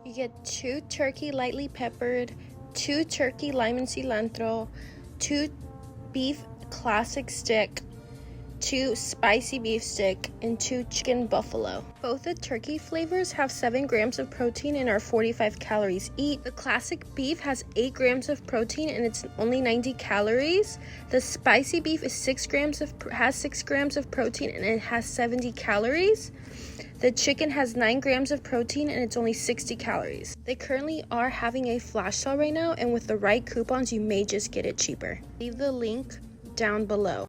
You get 2 turkey lightly peppered, 2 turkey lime and cilantro, 2 beef classic stick, 2 spicy beef stick, and 2 chicken buffalo. Both the turkey flavors have 7 grams of protein and are 45 calories each. The classic beef has 8 grams of protein and it's only 90 calories. The spicy beef is has 6 grams of protein and it has 70 calories. The chicken has 9 grams of protein and it's only 60 calories. They currently are having a flash sale right now, and with the right coupons, you may just get it cheaper. Leave the link down below.